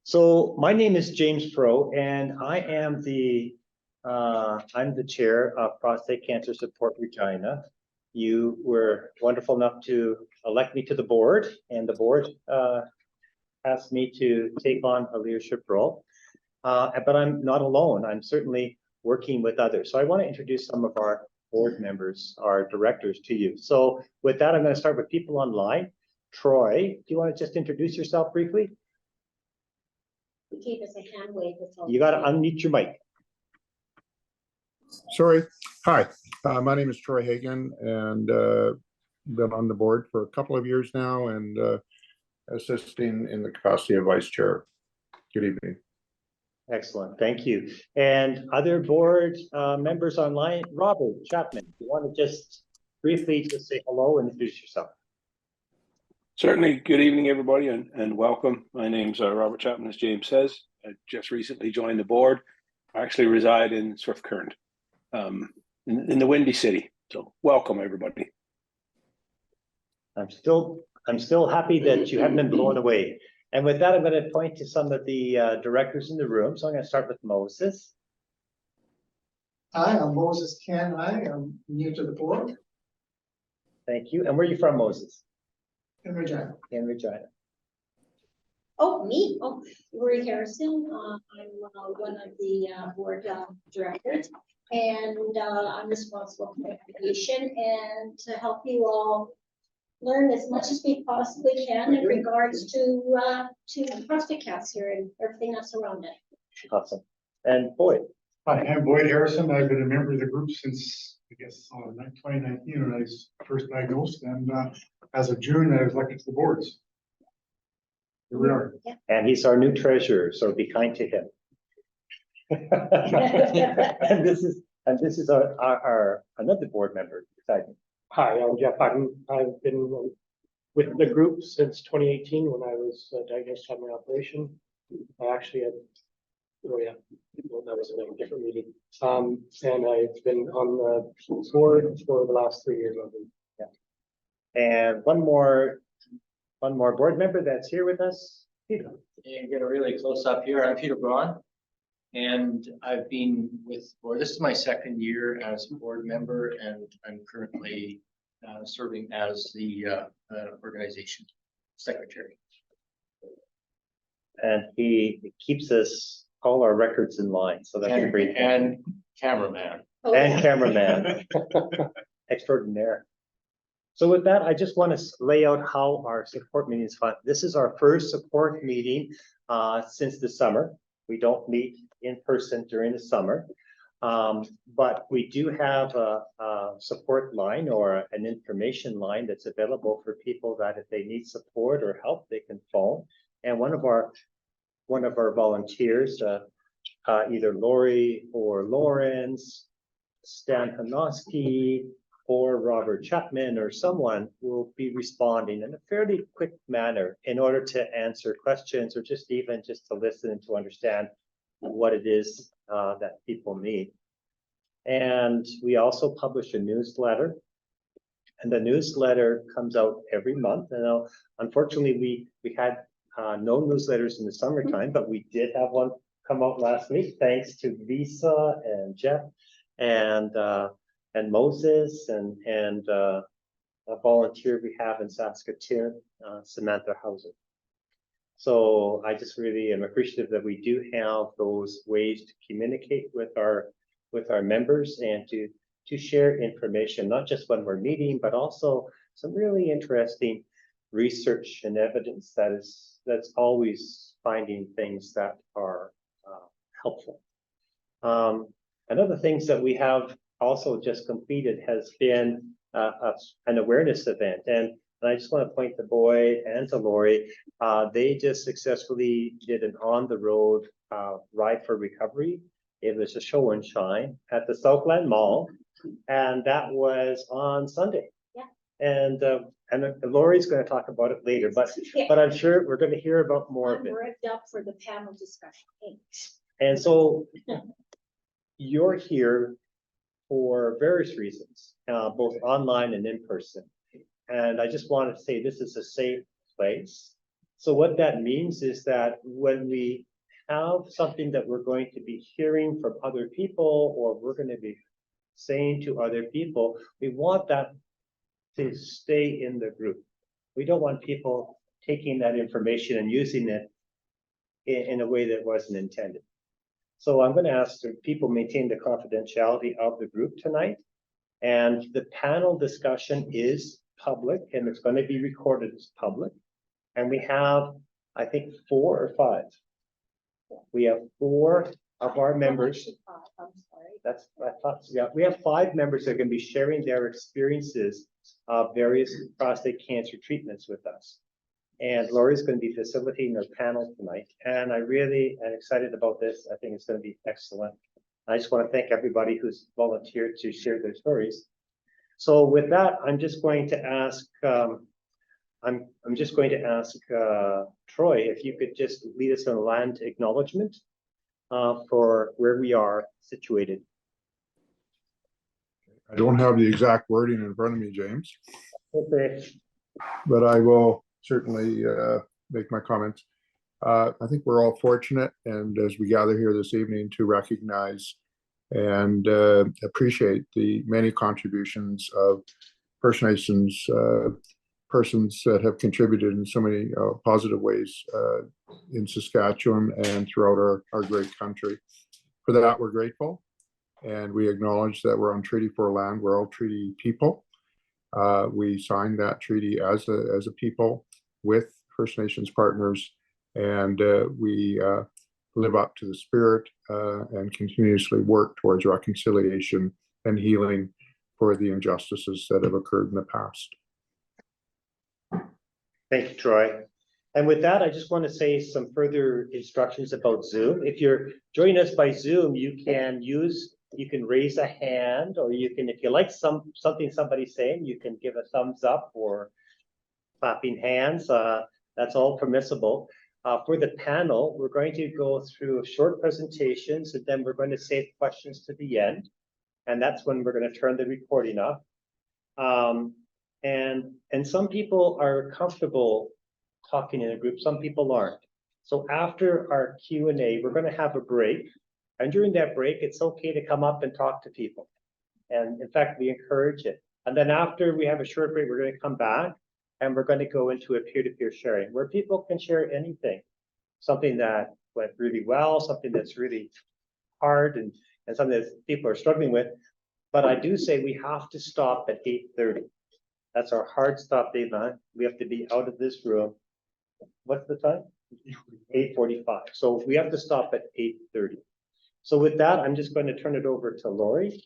So my name is James Pro, and I am I'm the chair of Prostate Cancer Support Regina. You were wonderful enough to elect me to the board, and the board asked me to take on a leadership role. But I'm not alone. I'm certainly working with others. So I want to introduce some of our board members, our directors to you. So with that, I'm going to start with people online. Troy, do you want to just introduce yourself briefly? Keep us a hand wave. You got to unmute your mic. Sorry. Hi, my name is Troy Hagan, and been on the board for a couple of years now and assisting in the capacity of vice chair. Good evening. Excellent, thank you. And other board members online, Robert Chapman, you want to just briefly just say hello and introduce yourself? Certainly. Good evening, everybody, and welcome. My name's Robert Chapman, as James says. I just recently joined the board. I actually reside in Swift Current, in the Windy City. So welcome, everybody. I'm still happy that you haven't been blown away. And with that, I'm going to point to some of the directors in the room. So I'm going to start with Moses. Hi, I'm Moses Ken. I am new to the board Thank you. And where are you from, Moses? in Regina. In Regina. Oh, me. Oh, Lorrie Harrison. I'm one of the board directors, and I'm responsible for education and to help you all learn as much as we possibly can in regards to prostate cancer and everything that's around it. Awesome. And Boyd. Hi, I'm Boyd Harrison. I've been a member of the group since, I guess, 2019 when I was first diagnosed. And as of June, I was elected to the boards. Here we are. Yeah. And he's our new treasurer, so be kind to him. and this is our another board member beside me. Hi, I'm Jeff. I've been with the group since 2018 when I was diagnosed to have my operation. I actually had, oh yeah, well, that was a different meeting. And I've been on the board for the last 3 years. Yeah. And one more board member that's here with us, Peter. And get a really close up here. I'm Peter Braun, and I've been with, or this is my second year as a board member, and I'm currently serving as the organization secretary. And he keeps us all our records in line, so that's a great thing. And cameraman. Oh, And yeah. cameraman extraordinaire. So with that, I just want to lay out how our support meeting is fun. This is our first support meeting since the summer. We don't meet in person during the summer, but we do have a support line or an information line that's available for people that if they need support or help, they can phone. And one of our volunteers, either Lorrie or Lawrence, Stan Hanoski, or Robert Chapman or someone will be responding in a fairly quick manner in order to answer questions or just to listen and to understand what it is that people need. And we also publish a newsletter, and the newsletter comes out every month. And unfortunately, we had no newsletters in the summertime, but we did have one come out last week, thanks to Lisa and Jeff and Moses and a volunteer we have in Saskatchewan, Samantha Hauser. So I just really am appreciative that we do have those ways to communicate with our members and to share information, not just when we're meeting, but also some really interesting research and evidence that's always finding things that are helpful. Another things that we have also just completed has been an awareness event. And I just want to point to Boyd and to Lorrie. They just successfully did an on-the-road ride for recovery. It was a show and shine at the Southland Mall, and that was on Sunday. Yeah. And Laurie's going to talk about it later, but I'm sure we're going to hear about more of it. I'm revved up for the panel discussion. Thanks. And so you're here for various reasons, both online and in person. And I just want to say this is a safe place. So what that means is that when we have something that we're going to be hearing from other people, or we're going to be saying to other people, we want that to stay in the group. We don't want people taking that information and using it in a way that wasn't intended. So I'm going to ask that people maintain the confidentiality of the group tonight. And the panel discussion is public, and it's going to be recorded as public. And we have, I think, 4 or 5. We have 4 of our members. Actually, I'm sorry. That's, I thought, yeah, we have 5 members that are going to be sharing their experiences of various prostate cancer treatments with us. And Lorrie's going to be facilitating our panel tonight. And I really am excited about this. I think it's going to be excellent. I just want to thank everybody who's volunteered to share their stories. So with that, I'm just going to ask, I'm just going to ask Troy, if you could just lead us in a land acknowledgement for where we are situated. I don't have the exact wording in front of me, James, Okay. but I will certainly make my comments. I think we're all fortunate, and as we gather here this evening, to recognize and appreciate the many contributions of First Nations persons that have contributed in so many positive ways in Saskatchewan and throughout our great country. For that, we're grateful, and we acknowledge that we're on Treaty 4 land. We're all treaty people. We signed that treaty as a people with First Nations partners, and we live up to the spirit and continuously work towards reconciliation and healing for the injustices that have occurred in the past. Thank you, Troy. And with that, I just want to say some further instructions about Zoom. If you're joining us by Zoom, you can raise a hand, or you can, if you like something somebody's saying, you can give a thumbs up or clapping hands. That's all permissible. For the panel, we're going to go through a short presentations, and then we're going to save questions to the end. And that's when we're going to turn the recording off. And some people are comfortable talking in a group, some people aren't. So after our Q&A, we're going to have a break. And during that break, it's okay to come up and talk to people. And in fact, we encourage it. And then after we have a short break, we're going to come back and we're going to go into a peer-to-peer sharing where people can share anything, something that went really well, something that's really hard, and something that people are struggling with. But I do say we have to stop at 8:30. That's our hard stop deadline. We have to be out of this room. What's the time? 8:45. So we have to stop at 8:30. So with that, I'm just going to turn it over to Lorrie.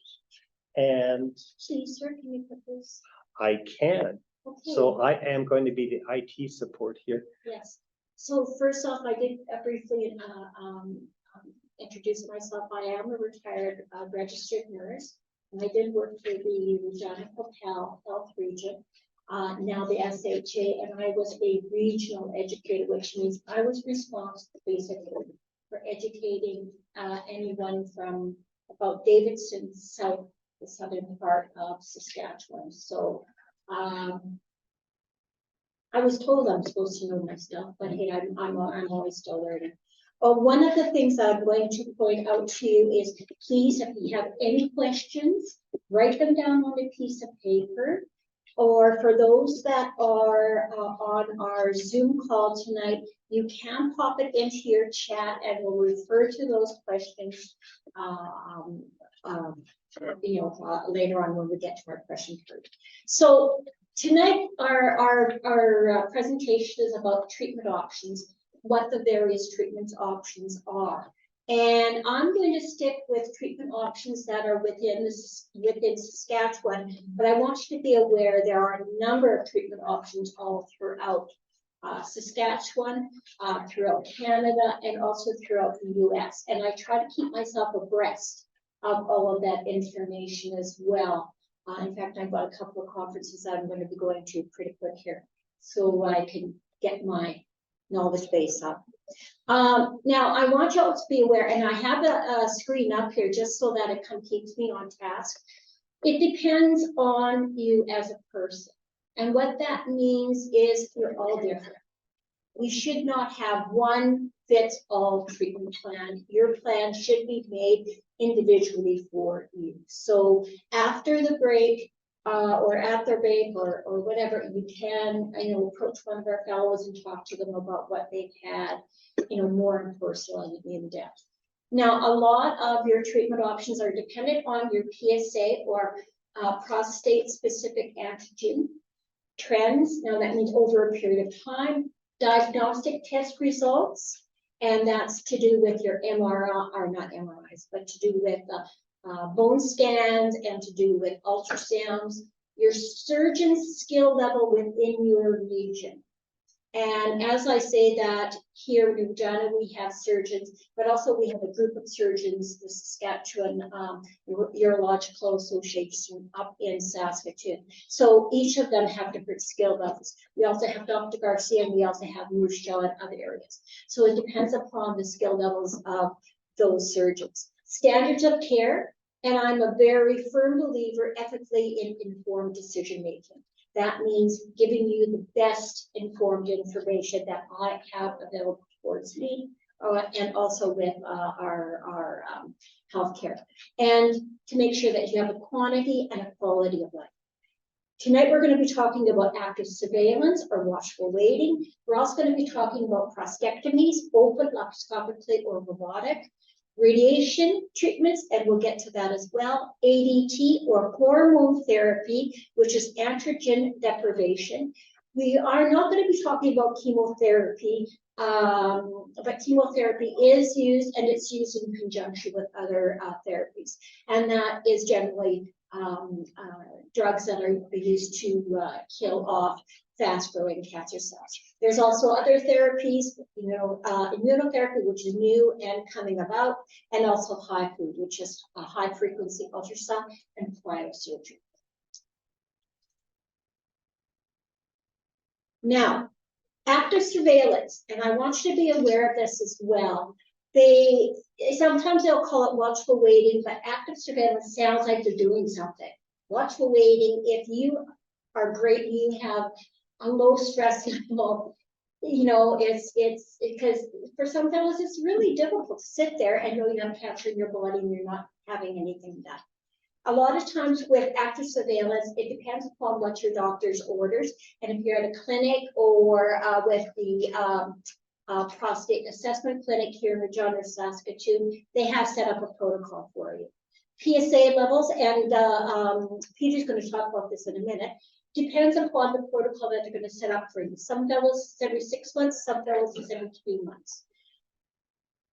And Please, sir, can you put this? I can. Okay. So I am going to be the IT support here. Yes. So first off, I did briefly introduce myself. I am a retired registered nurse, and I did work for the Regina Health Region, now the SHA, and I was a regional educator, which means I was responsible basically for educating anyone from about Davidson south, the southern part of Saskatchewan. So I was told I'm supposed to know my stuff, but hey, I'm always still learning. One of the things that I'm going to point out to you is, please, if you have any questions, write them down on a piece of paper. Or for those that are on our Zoom call tonight, you can pop it into your chat and we'll refer to those questions later on when we get to our question period. So tonight, our presentation is about treatment options, what the various treatment options are. And I'm going to stick with treatment options that are within Saskatchewan, but I want you to be aware there are a number of treatment options all throughout Saskatchewan, throughout Canada, and also throughout the US. And I try to keep myself abreast of all of that information as well. In fact, I've got a couple of conferences that I'm going to be going to pretty quick here, so I can get my knowledge base up. Now, I want y'all to be aware, and I have a screen up here just so that it kind of keeps me on task. It depends on you as a person. And what that means is you're all different. we should not have one fits all treatment plan. Your plan should be made individually for you. So after the break, or after break or whatever, you can, approach one of our fellows and talk to them about what they've had, more personal and in depth. Now, a lot of your treatment options are dependent on your PSA or prostate-specific antigen trends. Now, that means over a period of time, diagnostic test results, and that's to do with your MRI, or not MRIs, but to do with bone scans and to do with ultrasounds, your surgeon's skill level within your region. And as I say that, here in Regina, we have surgeons, but also we have a group of surgeons, the Saskatchewan Urological Association up in Saskatoon. So each of them have different skill levels. We also have Dr. Garcia, and we also have Michelle in other areas. So it depends upon the skill levels of those surgeons. Standards of care, and I'm a very firm believer ethically in informed decision making. That means giving you the best informed information that I have available towards me, and also with our healthcare, and to make sure that you have a quantity and a quality of life. Tonight, we're going to be talking about active surveillance or watchful waiting. We're also going to be talking about prostatectomies, open, laparoscopically, or robotic. Radiation treatments, and we'll get to that as well. ADT or hormone therapy, which is androgen deprivation. We are not going to be talking about chemotherapy, but chemotherapy is used, and it's used in conjunction with other therapies. And that is generally drugs that are used to kill off fast-growing cancer cells. There's also other therapies, immunotherapy, which is new and coming about, and also HIFU, which is a high-frequency ultrasound and cryosurgery. Now, active surveillance, and I want you to be aware of this as well. Sometimes they'll call it watchful waiting, but active surveillance sounds like they're doing something. Watchful waiting, if you are great, you have a low stress level, it's because for some fellows it's really difficult to sit there and know you have cancer in your body and you're not having anything done. A lot of times with active surveillance, it depends upon what your doctor's orders, and if you're at a clinic or with the prostate assessment clinic here in Regina or Saskatoon, they have set up a protocol for you. PSA levels, and Peter's going to talk about this in a minute, depends upon the protocol that they're going to set up for you. Some fellows it's every 6 months, some fellows it's every 3 months.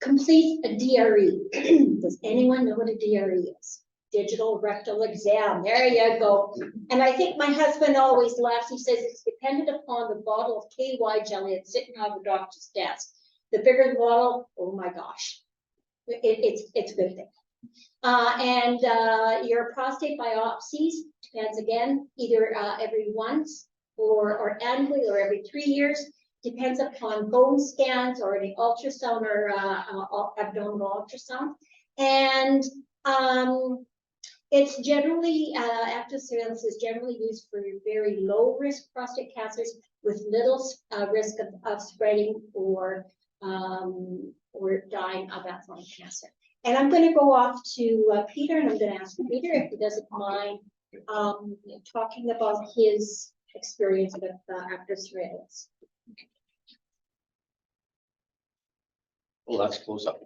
Complete a DRE. Does anyone know what a DRE is? Digital rectal exam. There you go. And I think my husband always laughs. He says it's dependent upon the bottle of KY jelly that's sitting on the doctor's desk. The bigger the bottle, oh my gosh, it's a good thing. And your prostate biopsies depends again, either every once or annually or every 3 years. Depends upon bone scans or any ultrasound or abdominal ultrasound. And it's generally, active surveillance is generally used for very low risk prostate cancers with little risk of spreading or dying of that form of cancer. And I'm going to go off to Peter, and I'm going to ask Peter if he doesn't mind talking about his experience with active surveillance. Well, that's close up.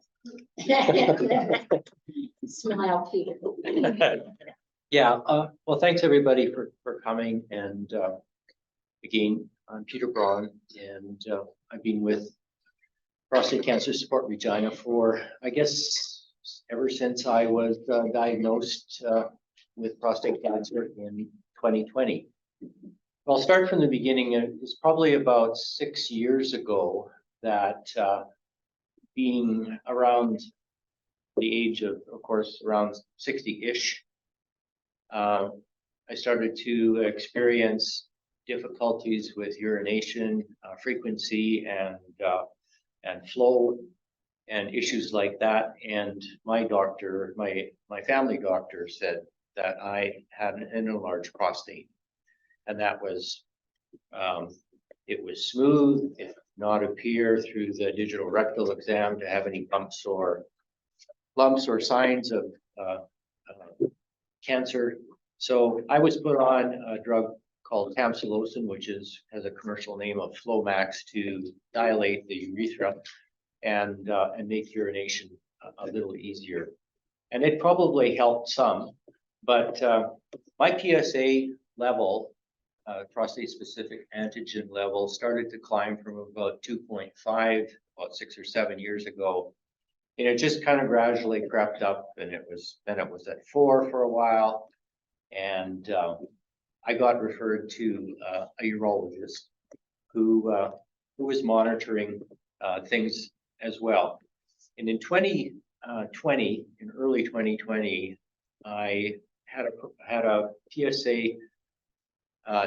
Smile, Peter. Yeah, well, thanks everybody for coming. And again, I'm Peter Braun, and I've been with Prostate Cancer Support Regina for, I guess, ever since I was diagnosed with prostate cancer in 2020. I'll start from the beginning. It's probably about 6 years ago that being around the age of course, around 60-ish, I started to experience difficulties with urination frequency and flow and issues like that. And my doctor, my family doctor, said that I had an enlarged prostate, and that was it was smooth. not appear through the digital rectal exam to have any bumps or lumps or signs of cancer. So I was put on a drug called tamsulosin, which has a commercial name of Flomax, to dilate the urethra and make urination a little easier. And it probably helped some, but my PSA level, prostate-specific antigen level, started to climb from about 2.5 about 6 or 7 years ago. And it just kind of gradually crept up, and it was at 4 for a while. And I got referred to a urologist who was monitoring things as well. And in 2020, in early 2020, I had a PSA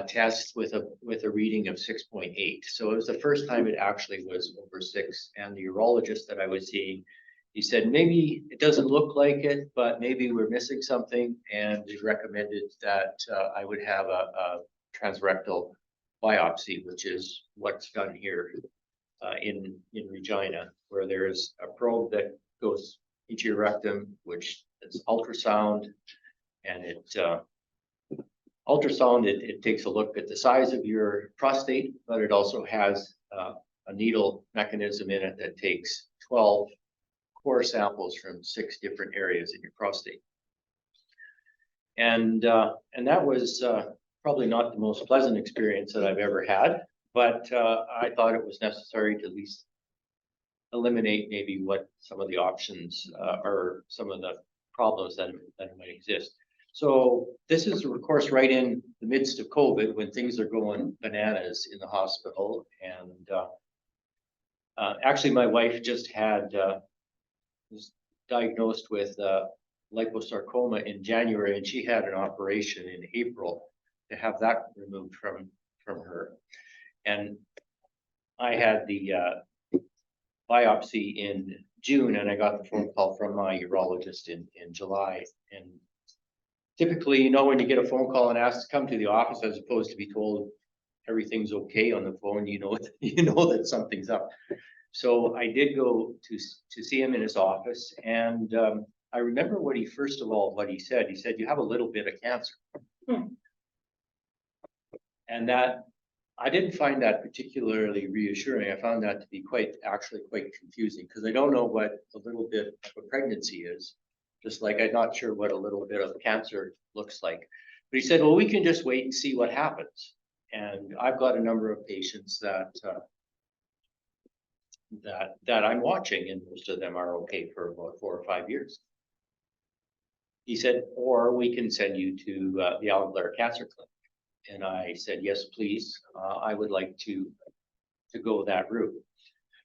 test with a reading of 6.8. So it was the first time it actually was over 6. And the urologist that I was seeing, he said, maybe it doesn't look like it, but maybe we're missing something. And he recommended that I would have a transrectal biopsy, which is what's done here in Regina, where there's a probe that goes into your rectum, which is ultrasound, and it takes a look at the size of your prostate, but it also has a needle mechanism in it that takes 12 core samples from 6 different areas in your prostate. And that was probably not the most pleasant experience that I've ever had, but I thought it was necessary to at least eliminate maybe what some of the options or some of the problems that might exist. So this is, of course, right in the midst of COVID, when things are going bananas in the hospital. And actually, my wife just was diagnosed with liposarcoma in January, and she had an operation in April to have that removed from her. And I had the biopsy in June, and I got the phone call from my urologist in July. And typically, you know, when you get a phone call and asked to come to the office, as opposed to be told everything's okay on the phone, you know that something's up. So I did go to see him in his office, and I remember what he said. He said, "You have a little bit of cancer." And that, I didn't find that particularly reassuring. I found that to be actually quite confusing, because I don't know what a little bit of a pregnancy is, just like I'm not sure what a little bit of cancer looks like. But he said, well, we can just wait and see what happens. And I've got a number of patients that I'm watching, and most of them are okay for about 4 or 5 years. He said, or we can send you to the Alan Blair Cancer Clinic. And I said, yes, please. I would like to go that route.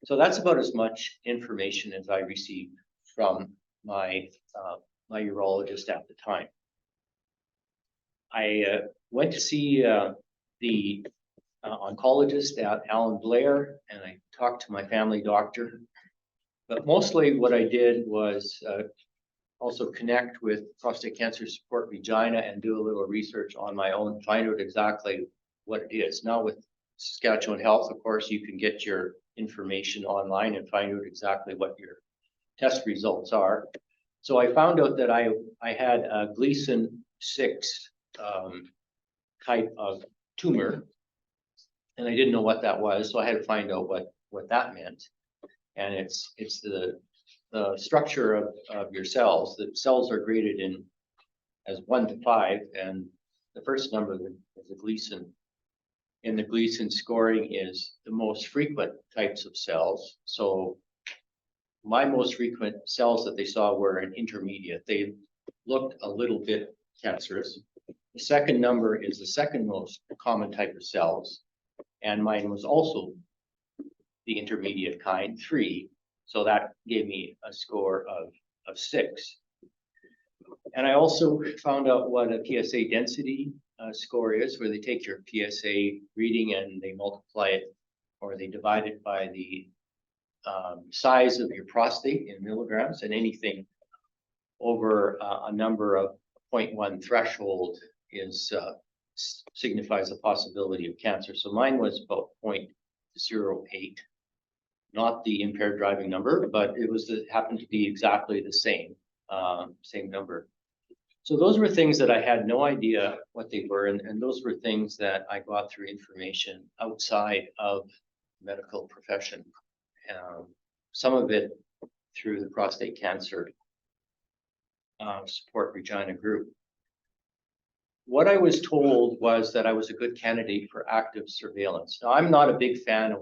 So that's about as much information as I received from my urologist at the time. I went to see the oncologist at Alan Blair, and I talked to my family doctor. But mostly what I did was also connect with Prostate Cancer Support Regina and do a little research on my own, find out exactly what it is. Now with Saskatchewan Health, of course, you can get your information online and find out exactly what your test results are. So I found out that I had a Gleason 6 type of tumor, and I didn't know what that was, so I had to find out what that meant. And it's the structure of your cells. The cells are graded as 1 to 5, and the first number is a Gleason. And the Gleason scoring is the most frequent types of cells. So my most frequent cells that they saw were an intermediate. They looked a little bit cancerous. The second number is the second most common type of cells, and mine was also the intermediate kind, 3. So that gave me a score of 6. And I also found out what a PSA density score is, where they take your PSA reading and they multiply it, or they divide it by the size of your prostate in milligrams, and anything over a number of 0.1 threshold signifies a possibility of cancer. So mine was about 0.08, not the impaired driving number, but happened to be exactly the same, same number. So those were things that I had no idea what they were, and those were things that I got through information outside of medical profession. Some of it through the Prostate Cancer Support Regina group. What I was told was that I was a good candidate for active surveillance. Now, I'm not a big fan of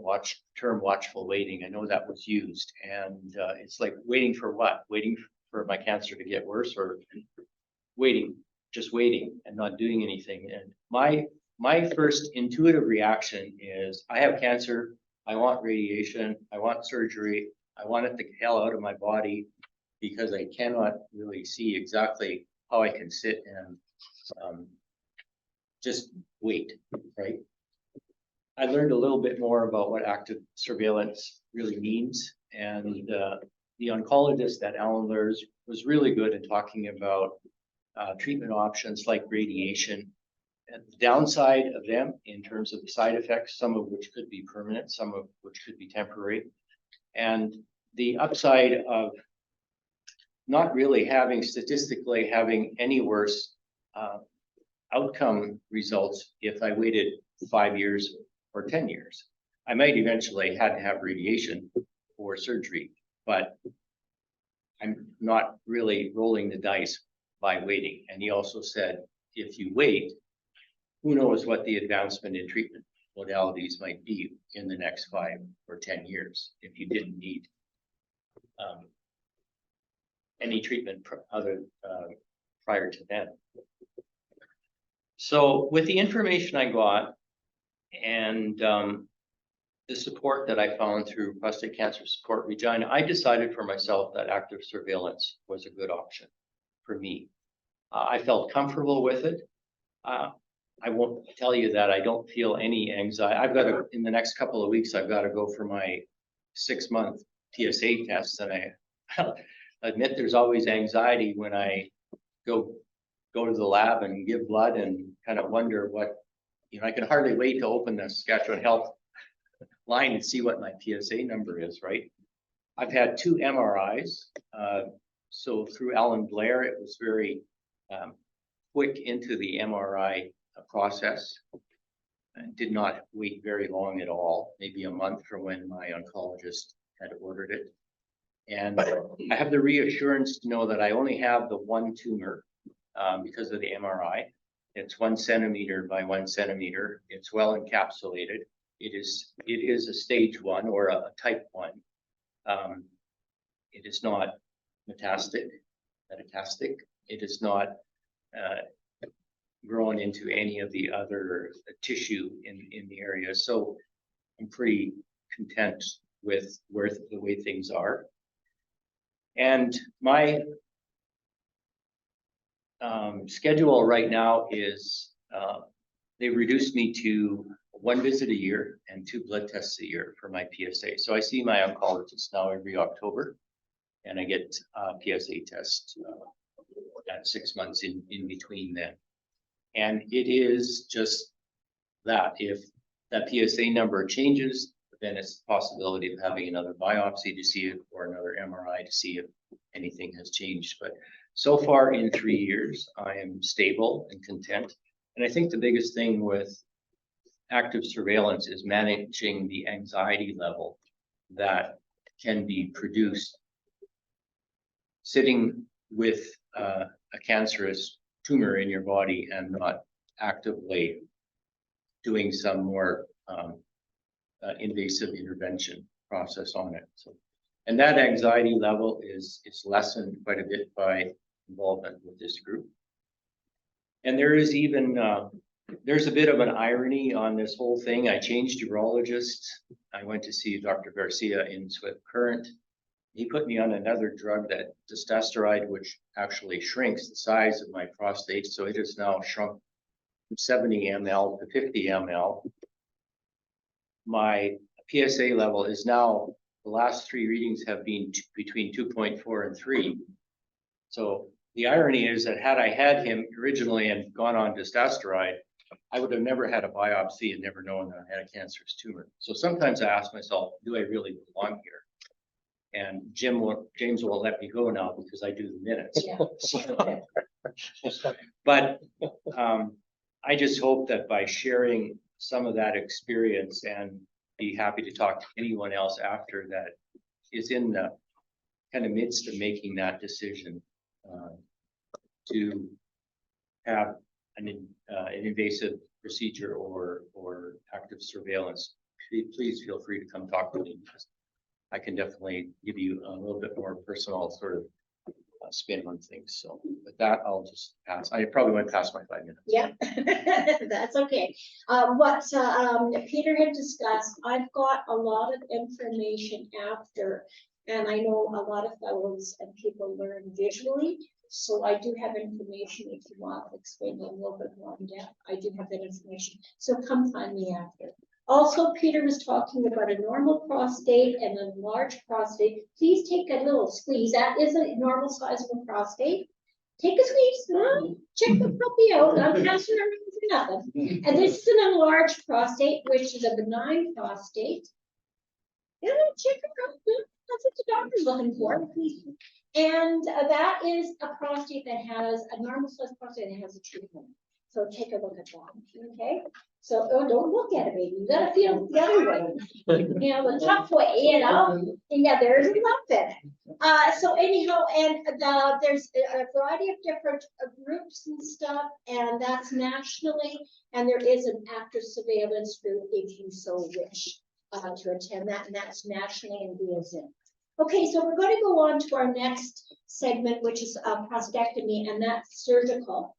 term watchful waiting. I know that was used, and it's like waiting for what? Waiting for my cancer to get worse, or just waiting and not doing anything. And my first intuitive reaction is, I have cancer, I want radiation, I want surgery, I want it the hell out of my body, because I cannot really see exactly how I can sit and just wait, right? I learned a little bit more about what active surveillance really means, and the oncologist at Allen Luers was really good in talking about treatment options like radiation, and the downside of them in terms of the side effects, some of which could be permanent, some of which could be temporary, and the upside of not really statistically having any worse outcome results if I waited 5 years or 10 years. I might eventually had to have radiation or surgery, but I'm not really rolling the dice by waiting. And he also said, if you wait, who knows what the advancement in treatment modalities might be in the next 5 or 10 years if you didn't need any treatment prior to then. So with the information I got and the support that I found through Prostate Cancer Support Regina, I decided for myself that active surveillance was a good option for me. I felt comfortable with it. I won't tell you that I don't feel any anxiety. In the next couple of weeks, I've got to go for my 6-month PSA test, and I admit there's always anxiety when I go to the lab and give blood and kind of wonder what, I can hardly wait to open the Saskatchewan Health line and see what my PSA number is, right? I've had 2 MRIs. So through Alan Blair, it was very quick into the MRI process. I did not wait very long at all, maybe a month from when my oncologist had ordered it. And I have the reassurance to know that I only have the one tumor because of the MRI. It's 1 centimeter by 1 centimeter. It's well encapsulated. It is a stage 1 or a type 1. It is not metastatic. It is not grown into any of the other tissue in the area. So I'm pretty content with the way things are. And my schedule right now is they've reduced me to 1 visit a year and 2 blood tests a year for my PSA. So I see my oncologist now every October, and I get a PSA test at 6 months in between then. And it is just that if that PSA number changes, then it's the possibility of having another biopsy to see it or another MRI to see if anything has changed. But so far in 3 years, I am stable and content. And I think the biggest thing with active surveillance is managing the anxiety level that can be produced sitting with a cancerous tumor in your body and not actively doing some more invasive intervention process on it. So, and that anxiety level is lessened quite a bit by involvement with this group. And there is even there's a bit of an irony on this whole thing. I changed urologists. I went to see Dr. Garcia in Swift Current. He put me on another drug, that testosterone, which actually shrinks the size of my prostate. So it has now shrunk from 70 ml to 50 ml. My PSA level is now, the last 3 readings have been between 2.4 and 3. So the irony is that had I had him originally and gone on testosterone, I would have never had a biopsy and never known that I had a cancerous tumor. So sometimes I ask myself, do I really belong here? And James won't let me go now because I do the minutes. Yeah. So, but I just hope that by sharing some of that experience, and be happy to talk to anyone else after that is in the kind of midst of making that decision to have an invasive procedure or active surveillance, please feel free to come talk to me. I can definitely give you a little bit more personal sort of spin on things. So with that, I'll just pass. I probably went past my 5 minutes. Yeah, that's okay. What Peter had discussed, I've got a lot of information after, and I know a lot of fellows and people learn visually. So I do have information if you want to explain it a little bit more in depth. I do have that information. So come find me after. Also, Peter was talking about a normal prostate and a large prostate. Please take a little squeeze. That is a normal size of a prostate. Take a squeeze. Check the puppy out. I'm passing around for nothing. And this is an enlarged prostate, which is a benign prostate. Yeah, check it out. That's what the doctor's looking for. And that is a prostate that has a normal size prostate that has a treatment. So take a look at that. Okay. So don't look at it, baby. You gotta feel the other way. You know, the tough way, you know. And yeah, there's a lump in it. So anyhow, and there's a variety of different groups and stuff, and that's nationally, and there is an active surveillance group if you so wish to attend that, and that's nationally and via Zoom. Okay, so we're going to go on to our next segment, which is prostatectomy, and that's surgical.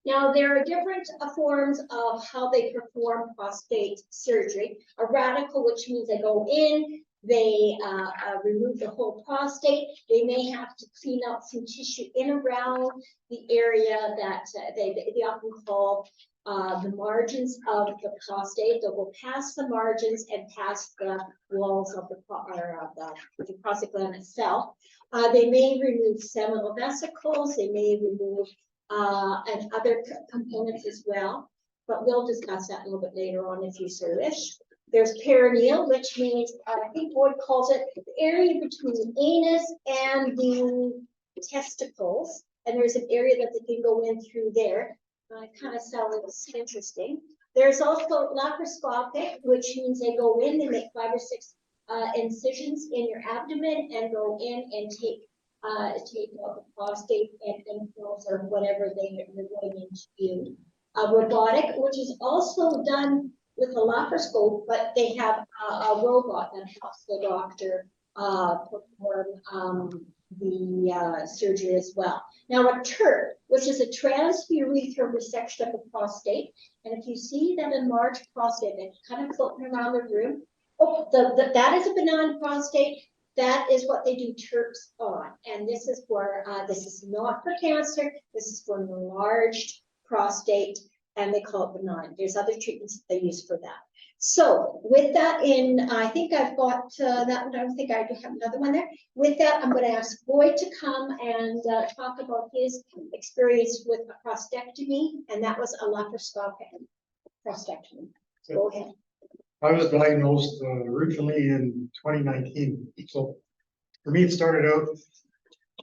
Now, there are different forms of how they perform prostate surgery. A radical, which means they go in, they remove the whole prostate. They may have to clean out some tissue in around the area that they often call the margins of the prostate. They'll go past the margins and past the walls of the prostate gland itself. They may remove seminal vesicles. They may remove and other components as well, but we'll discuss that a little bit later on if you so wish. There's perineal, which means I think Boyd calls it the area between the anus and the testicles, and there's an area that they can go in through there. I kind of sound interesting. There's also laparoscopic, which means they go in, they make 5 or 6 incisions in your abdomen and go in and take out the prostate and pills or whatever they're going into you. Robotic, which is also done with a laparoscope, but they have a robot that helps the doctor perform the surgery as well. Now a TURP, which is a transurethral resection of the prostate, and if you see that enlarged prostate that's kind of floating around the room, that is a benign prostate. That is what they do TURPs on, and this is for this is not for cancer. This is for an enlarged prostate, and they call it benign. There's other treatments that they use for that. So with that I think I've got that one. I don't think I do have another one there. With that, I'm going to ask Boyd to come and talk about his experience with a prostatectomy, and that was a laparoscopic prostatectomy. Go ahead. I was diagnosed originally in 2019. So for me, it started out,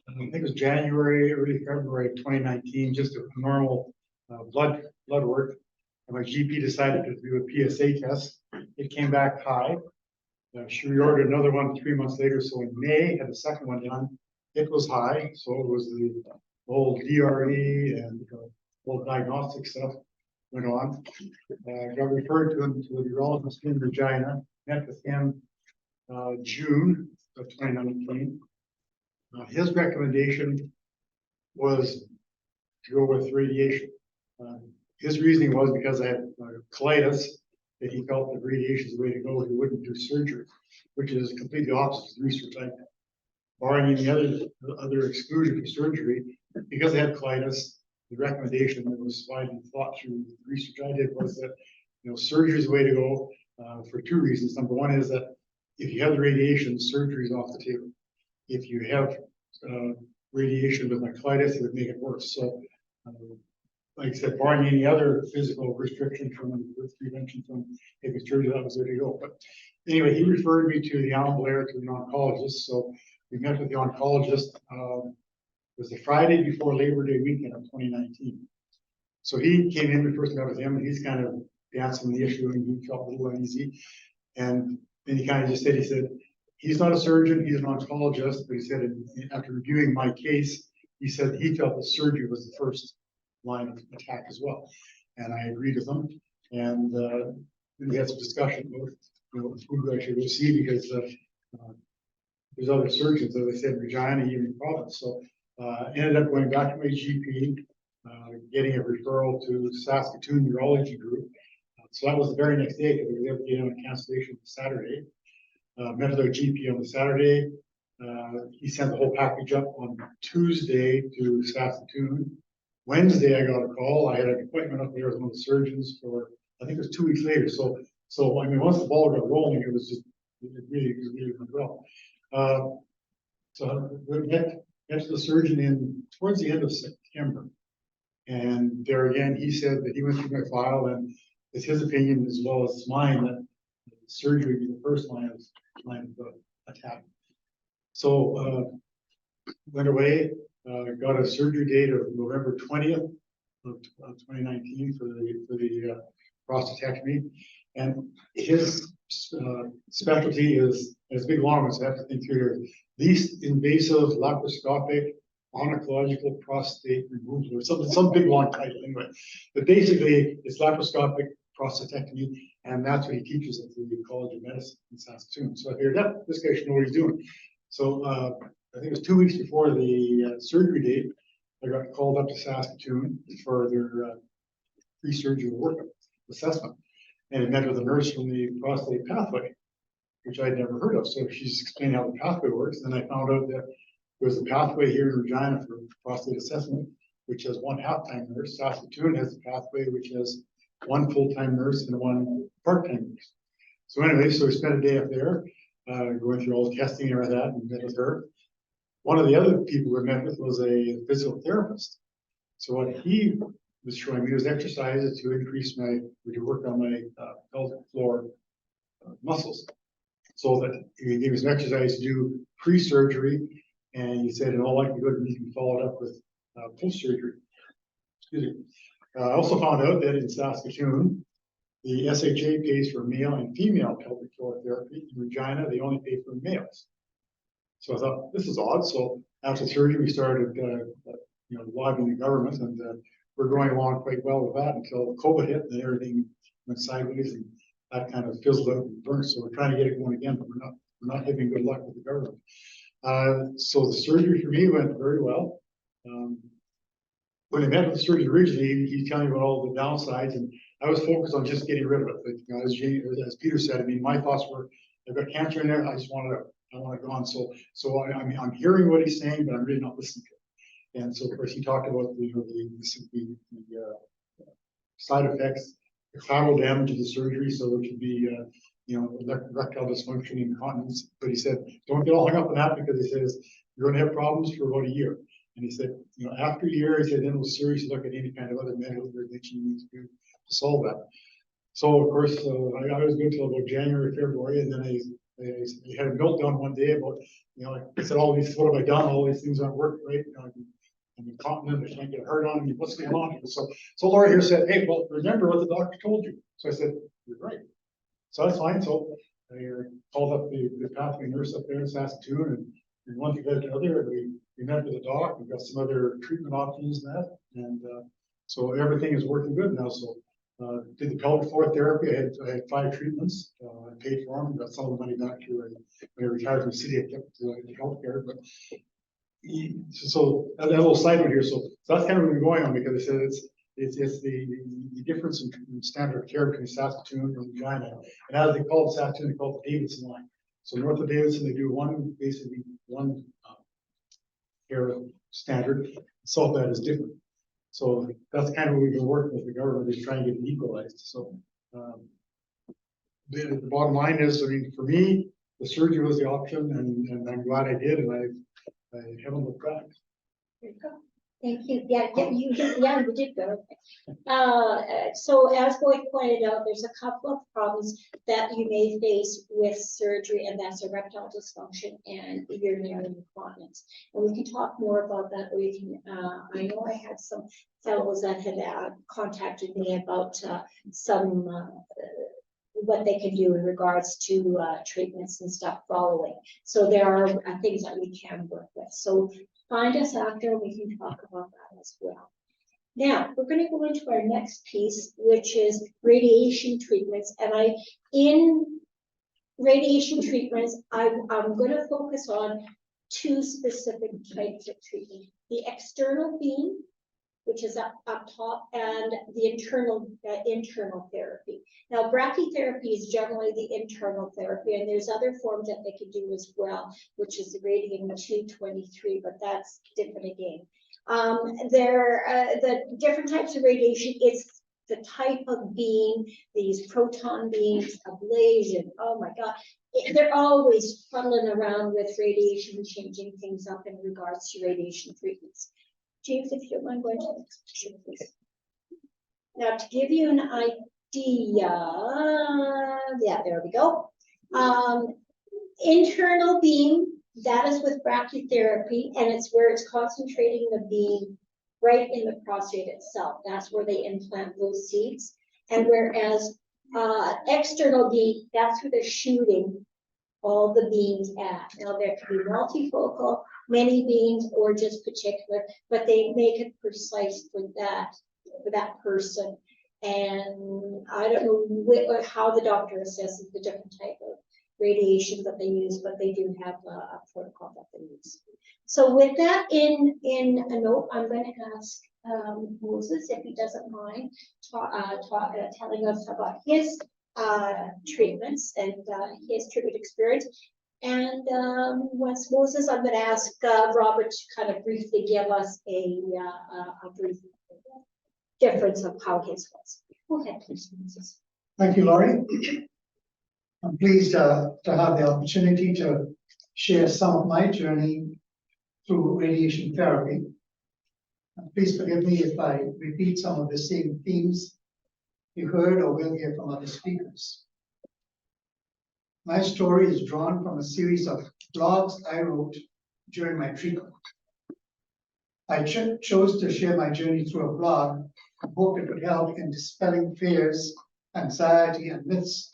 I think it was January, early February 2019, just a normal blood work. And my GP decided to do a PSA test. It came back high. She reordered another one 3 months later. So in May, had the second one done. It was high. So it was the whole DRE and the whole diagnostic stuff went on. Got referred to him to a urologist in Regina. Met with him June of 2019. His recommendation was to go with radiation. His reasoning was because I had colitis, that he felt that radiation is the way to go. He wouldn't do surgery, which is completely opposite to the research I had. Barring any other exclusion for surgery, because I had colitis, the recommendation that was widely thought through the research I did was that surgery is the way to go for 2 reasons. Number one is that if you have the radiation, surgery is off the table. If you have radiation with my colitis, it would make it worse. So like I said, barring any other physical restriction from birth prevention from taking surgery, that was there to go. But anyway, he referred me to the Alan Blair, to an oncologist. So we met with the oncologist. It was the Friday before Labor Day weekend of 2019. So he came in, we first met with him, and he's kind of dancing the issue, and he felt a little uneasy. And then he kind of just said, he's not a surgeon, he's an oncologist, but he said, after reviewing my case, he said he felt that surgery was the first line of attack as well. And I agreed with him. And we had some discussion about, who I should go see, because there's other surgeons, as I said, in Regina, even in province. So ended up going back to my GP, getting a referral to Saskatoon Urology Group. So that was the very next day, because we were able to get on a cancellation on Saturday. Met with our GP on the Saturday. He sent the whole package up on Tuesday to Saskatoon. Wednesday, I got a call. I had an appointment up there with one of the surgeons for, I think it was 2 weeks later. So I mean, once the ball got rolling, it was just, it really went well. So we met to the surgeon towards the end of September. And there again, he said that he went through my file, and it's his opinion as well as mine that surgery would be the first line of attack. So went away, got a surgery date of November 20th of 2019 for the prostatectomy. And his specialty is a big long one, so I have to think through here. Least invasive laparoscopic oncological prostate removal, or some big long title anyway. But basically, it's laparoscopic prostatectomy, and that's what he teaches at the College of Medicine in Saskatoon. So I figured, yep, this guy should know what he's doing. So I think it was 2 weeks before the surgery date, I got called up to Saskatoon for their pre-surgery workup assessment, and I met with a nurse from the prostate pathway, which I'd never heard of. So she's explained how the pathway works, and I found out that there's a pathway here in Regina for prostate assessment, which has one half-time nurse. Saskatoon has a pathway which has one full-time nurse and one part-time nurse. So anyway, so we spent a day up there, going through all the testing and all that, and met with her. One of the other people we met with was a physical therapist. So what he was showing me was exercises to increase to work on my pelvic floor muscles. So that he gave us an exercise to do pre-surgery, and he said in all likelihood we can follow it up with post-surgery. Excuse me. I also found out that in Saskatoon, the SHA pays for male and female pelvic floor therapy. In Regina, they only pay for males. So I thought, this is odd. So after surgery, we started, lobbying the government, and we're going along quite well with that until COVID hit, and everything went sideways, and that kind of fizzled out and burnt. So we're trying to get it going again, but we're not having good luck with the government. So the surgery for me went very well. When I met with the surgeon originally, he told me about all the downsides, and I was focused on just getting rid of it. But as Peter said, I mean, my thoughts were, I've got cancer in there. I just want it gone. So I'm hearing what he's saying, but I'm really not listening to it. And so of course he talked about the side effects, the collateral damage of the surgery. So it could be erectile dysfunction, incontinence. But he said, don't get all hung up on that, because he says you're going to have problems for about a year. And he said, after a year, he said, then we'll seriously look at any kind of other medical intervention you need to do to solve that. So of course, I was good till about January, February, and then I had a meltdown one day about, I said, what have I done? All these things aren't working right. I'm incontinent, I can't get hard on me. What's going on? So Lorrie here said, hey, well, remember what the doctor told you. So I said, you're right. So that's fine. So I called up the pathway nurse up there in Saskatoon, and one thing led to another. We met with the doc. We've got some other treatment options and that, and so everything is working good now. So did the pelvic floor therapy. I had 5 treatments. I paid for them. Got some of the money back to when I retired from the city. I kept the healthcare, but so a little side note here. So that's kind of what we're going on, because I said it's the difference in standard of care between Saskatoon and Regina. And as they call it Saskatoon, they call it the Davidson line. So north of Davidson, they do basically one care standard. South of that is different. So that's kind of what we've been working with the government, is trying to get it equalized. So the bottom line is, I mean, for me, the surgery was the option, and I'm glad I did, and I haven't looked back. There you go. Thank you. Yeah, you did good. So as Boyd pointed out, there's a couple of problems that you may face with surgery, and that's erectile dysfunction and urinary incontinence. And we can talk more about that. We can, I know I had some fellows that had contacted me about some what they can do in regards to treatments and stuff following. So there are things that we can work with. So find us after, we can talk about that as well. Now, we're going to go into our next piece, which is radiation treatments. And in radiation treatments, I'm going to focus on two specific types of treatment. The external beam, which is up top, and the internal therapy. Now, brachytherapy is generally the internal therapy, and there's other forms that they can do as well, which is the radium-223, but that's different again. The different types of radiation, it's the type of beam, these proton beams, ablation, oh my God. They're always fuddling around with radiation, changing things up in regards to radiation treatments. James, if you don't mind going to the next picture, please. Now, to give you an idea, yeah, there we go. Internal beam, that is with brachytherapy, and it's where it's concentrating the beam right in the prostate itself. That's where they implant those seeds. And whereas external beam, that's where they're shooting all the beams at. Now, there can be multifocal, many beams, or just particular, but they make it precise for that person. And I don't know how the doctor assesses the different type of radiation that they use, but they do have a protocol that they use. So with that in a note, I'm going to ask Moses, if he doesn't mind, telling us about his treatments and his treatment experience. And once Moses, I'm going to ask Robert to kind of briefly give us a brief difference of how his was. Go ahead, please, Moses. Thank you, Lorrie. I'm pleased to have the opportunity to share some of my journey through radiation therapy. Please forgive me if I repeat some of the same themes you heard or will hear from other speakers. My story is drawn from a series of blogs I wrote during my treatment. I chose to share my journey through a blog and hope it would help in dispelling fears, anxiety, and myths,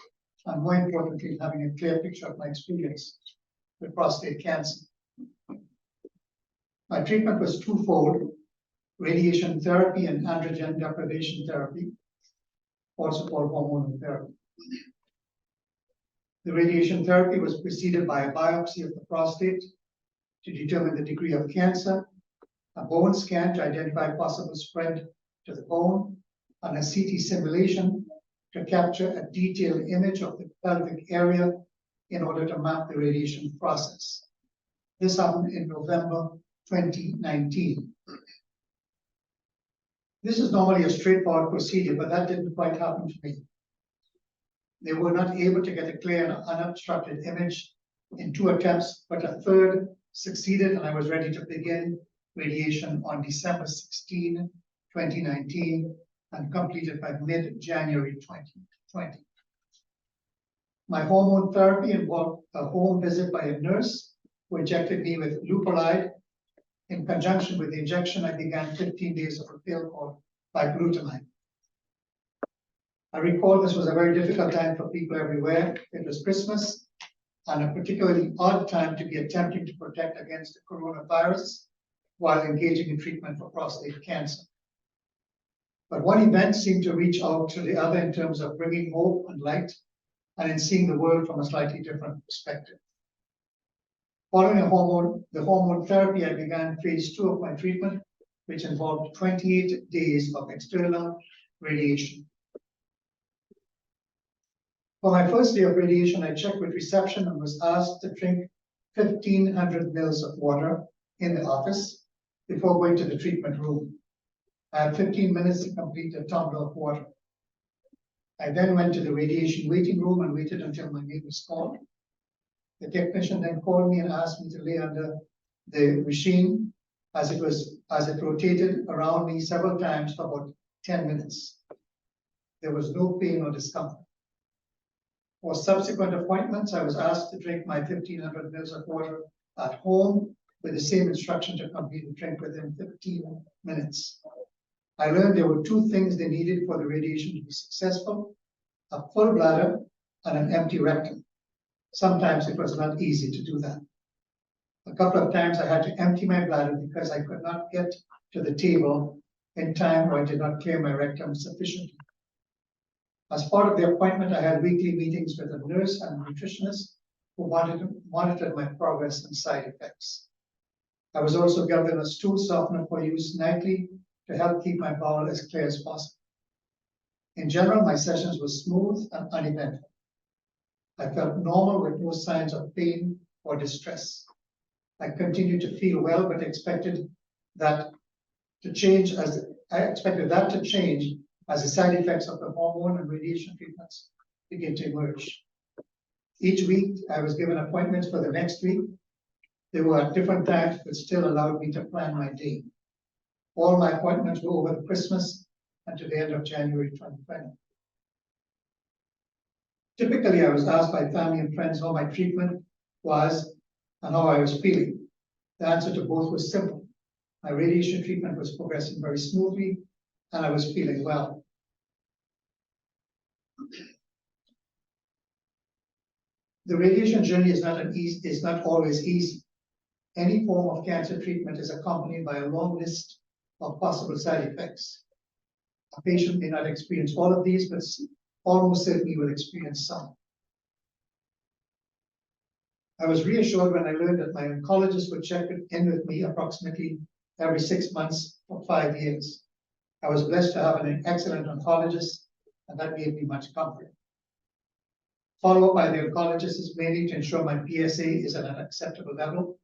and more importantly, having a clear picture of my experience with prostate cancer. My treatment was twofold: radiation therapy and androgen deprivation therapy, also called hormone therapy. The radiation therapy was preceded by a biopsy of the prostate to determine the degree of cancer, a bone scan to identify possible spread to the bone, and a CT simulation to capture a detailed image of the pelvic area in order to map the radiation process. This happened in November 2019. This is normally a straightforward procedure, but that didn't quite happen to me. They were not able to get a clear and unobstructed image in 2 attempts, but a third succeeded, and I was ready to begin radiation on December 16, 2019, and completed by mid-January 2020. My hormone therapy involved a home visit by a nurse who injected me with leuprolide. In conjunction with the injection, I began 15 days of a pill called glutamine. I recall this was a very difficult time for people everywhere. It was Christmas, and a particularly odd time to be attempting to protect against the coronavirus while engaging in treatment for prostate cancer. But one event seemed to reach out to the other in terms of bringing hope and light, and in seeing the world from a slightly different perspective. Following the hormone therapy, I began phase 2 of my treatment, which involved 28 days of external radiation. For my first day of radiation, I checked with reception and was asked to drink 1,500 mils of water in the office before going to the treatment room. I had 15 minutes to complete a tumbler of water. I then went to the radiation waiting room and waited until my name was called. The technician then called me and asked me to lay under the machine as it rotated around me several times for about 10 minutes. There was no pain or discomfort. For subsequent appointments, I was asked to drink my 1,500 mils of water at home with the same instruction to complete the drink within 15 minutes. I learned there were two things they needed for the radiation to be successful: a full bladder and an empty rectum. Sometimes it was not easy to do that. A couple of times I had to empty my bladder because I could not get to the table in time, or I did not clear my rectum sufficiently. As part of the appointment, I had weekly meetings with a nurse and a nutritionist who monitored my progress and side effects. I was also given a stool softener for use nightly to help keep my bowel as clear as possible. In general, my sessions were smooth and uneventful. I felt normal with no signs of pain or distress. I continued to feel well, but expected that to change as the side effects of the hormone and radiation treatments begin to emerge. Each week, I was given appointments for the next week. They were at different times, but still allowed me to plan my day. All my appointments were over Christmas and to the end of January 2020. Typically, I was asked by family and friends how my treatment was and how I was feeling. The answer to both was simple. My radiation treatment was progressing very smoothly, and I was feeling well. The radiation journey is not always easy. Any form of cancer treatment is accompanied by a long list of possible side effects. A patient may not experience all of these, but almost certainly will experience some. I was reassured when I learned that my oncologist would check in with me approximately every 6 months for 5 years. I was blessed to have an excellent oncologist, and that gave me much comfort. Follow-up by the oncologist is mainly to ensure my PSA is at an acceptable level.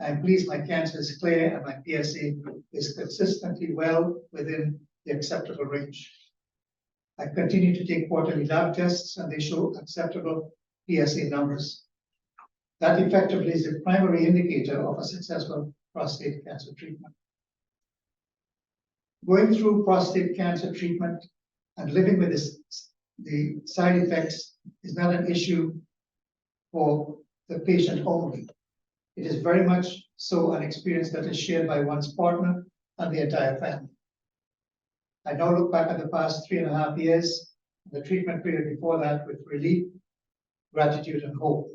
I am pleased my cancer is clear and my PSA is consistently well within the acceptable range. I continue to take quarterly lab tests, and they show acceptable PSA numbers. That effectively is the primary indicator of a successful prostate cancer treatment. Going through prostate cancer treatment and living with the side effects is not an issue for the patient only. It is very much so an experience that is shared by one's partner and the entire family. I now look back at the past 3.5 years, the treatment period before that, with relief, gratitude, and hope.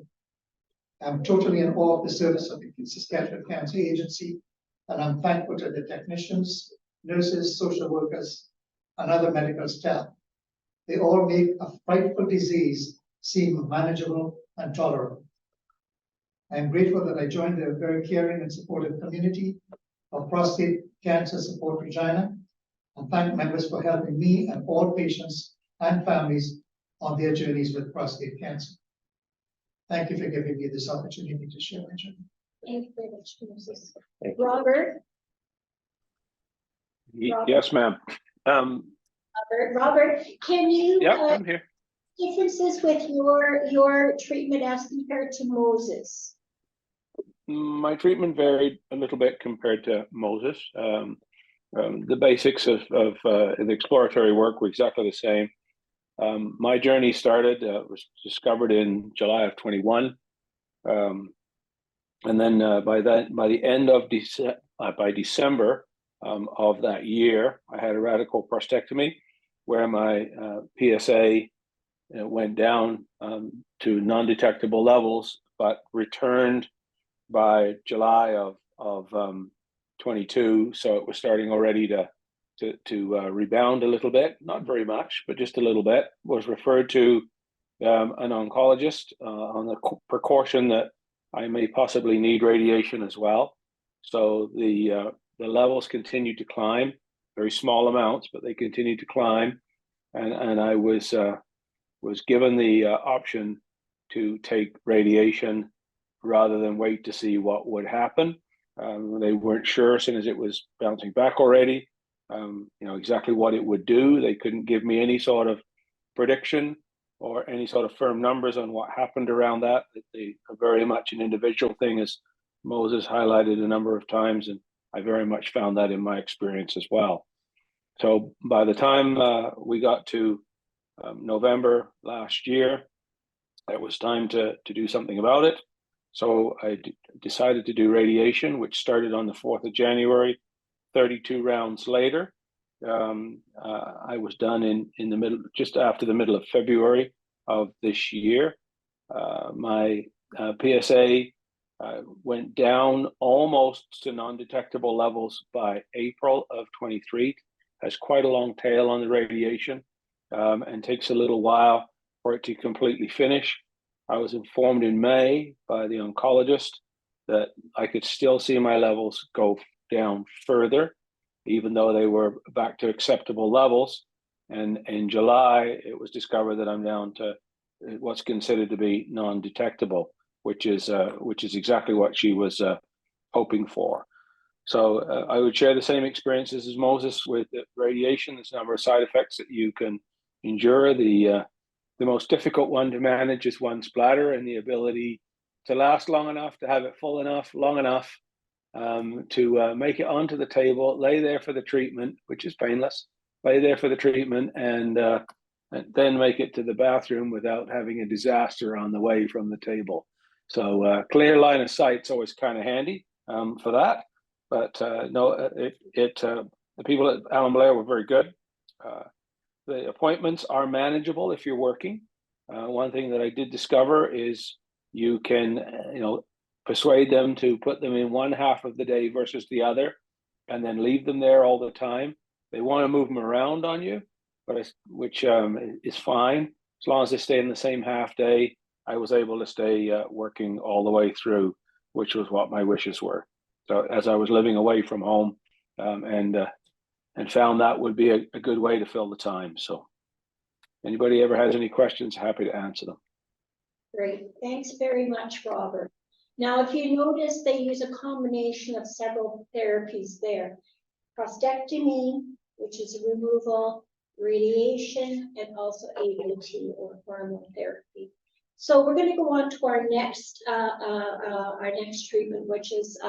I'm totally in awe of the service of the Saskatchewan Cancer Agency, and I'm thankful to the technicians, nurses, social workers, and other medical staff. They all make a frightful disease seem manageable and tolerable. I am grateful that I joined the very caring and supportive community of Prostate Cancer Support Regina, and thank members for helping me and all patients and families on their journeys with prostate cancer. Thank you for giving me this opportunity to share my journey. Thank you very much, Moses. Robert? Yes, ma'am. Robert, can you Yeah, I'm here. differences with your treatment as compared to Moses? My treatment varied a little bit compared to Moses. The basics of the exploratory work were exactly the same. My journey was discovered in July of 21. And then by the end of December of that year, I had a radical prostatectomy where my PSA went down to non-detectable levels, but returned by July of 22. So it was starting already to rebound a little bit, not very much, but just a little bit. Was referred to an oncologist on the precaution that I may possibly need radiation as well. So the levels continued to climb, very small amounts, but they continued to climb, and I was given the option to take radiation rather than wait to see what would happen. They weren't sure, as soon as it was bouncing back already, exactly what it would do. They couldn't give me any sort of prediction or any sort of firm numbers on what happened around that. They are very much an individual thing, as Moses highlighted a number of times, and I very much found that in my experience as well. So by the time we got to November last year, it was time to do something about it. So I decided to do radiation, which started on the 4th of January. 32 rounds later, I was done in the middle, just after the middle of February of this year. My PSA went down almost to non-detectable levels by April of 23. Has quite a long tail on the radiation, and takes a little while for it to completely finish. I was informed in May by the oncologist that I could still see my levels go down further, even though they were back to acceptable levels. And in July, it was discovered that I'm down to what's considered to be non-detectable, which is exactly what she was hoping for. So I would share the same experiences as Moses with radiation. There's a number of side effects that you can endure. The most difficult one to manage is one's bladder and the ability to last long enough, to have it full enough, long enough, to make it onto the table, lay there for the treatment, which is painless, lay there for the treatment, and then make it to the bathroom without having a disaster on the way from the table. So clear line of sight's always kind of handy for that. But no, the people at Alan Blair were very good. The appointments are manageable if you're working. One thing that I did discover is you can, persuade them to put them in one half of the day versus the other, and then leave them there all the time. They want to move them around on you, which is fine as long as they stay in the same half day. I was able to stay working all the way through, which was what my wishes were. So as I was living away from home, and found that would be a good way to fill the time. So anybody ever has any questions, happy to answer them. Great, thanks very much, Robert. Now, if you notice, they use a combination of several therapies there. Prostatectomy, which is a removal, radiation, and also ACET or hormone therapy. So we're going to go on to our next treatment, which is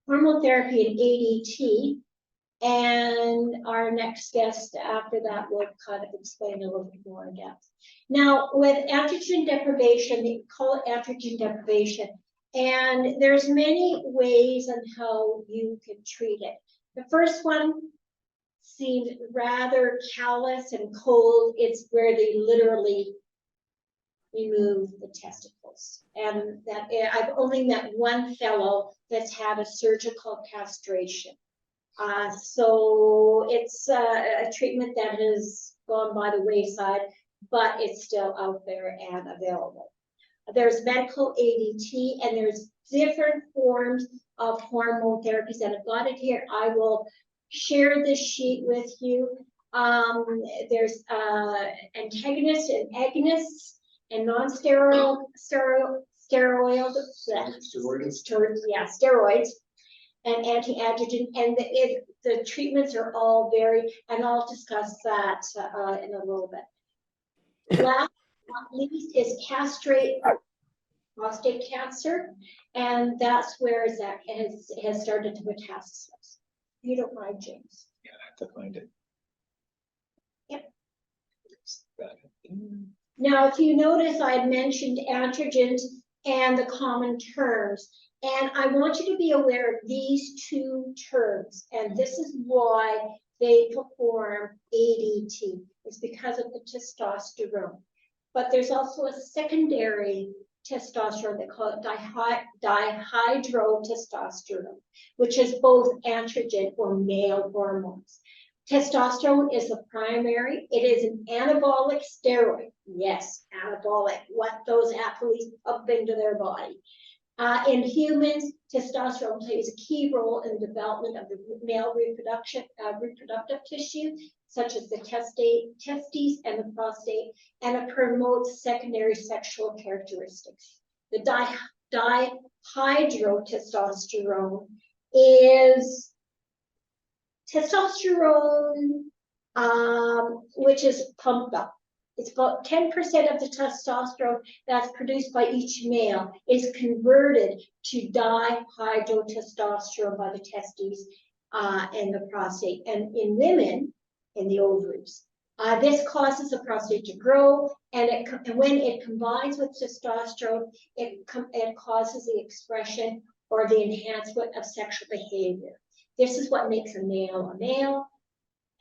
hormone therapy and ADT. And our next guest after that will kind of explain a little bit more in depth. Now, with androgen deprivation, they call it androgen deprivation, and there's many ways on how you can treat it. The first one seemed rather callous and cold. It's where they literally remove the testicles. And that I've only met one fellow that's had a surgical castration. So it's a treatment that has gone by the wayside, but it's still out there and available. There's medical ADT, and there's different forms of hormone therapies, and I've got it here. I will share this sheet with you. There's antagonists and agonists and non-steroidal steroids, and anti-androgen, and the treatments are all varied, and I'll discuss that in a little bit. Last but not least is castrate prostate cancer, and that's where it has started to metastasize. You don't mind, James? Yeah, I have to find it. Yep. Now, if you notice, I had mentioned androgens and the common terms, and I want you to be aware of these two terms, and this is why they perform ADT. It's because of the testosterone. But there's also a secondary testosterone, they call it dihydrotestosterone, which is both androgen or male hormones. Testosterone is the primary. It is an anabolic steroid. Yes, anabolic, what those athletes pump into their body. In humans, testosterone plays a key role in the development of the male reproductive tissue, such as the testes and the prostate, and it promotes secondary sexual characteristics. The dihydrotestosterone is testosterone, which is pumped up. it's about 10% of the testosterone that's produced by each male is converted to dihydrotestosterone by the testes and the prostate, and in women, in the ovaries. This causes the prostate to grow, and when it combines with testosterone, it causes the expression or the enhancement of sexual behavior. This is what makes a male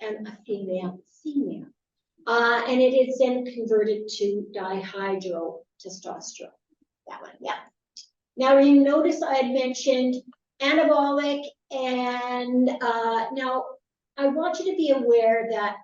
and a female. And it is then converted to dihydrotestosterone. That one, yeah. Now you notice I had mentioned anabolic, and now I want you to be aware that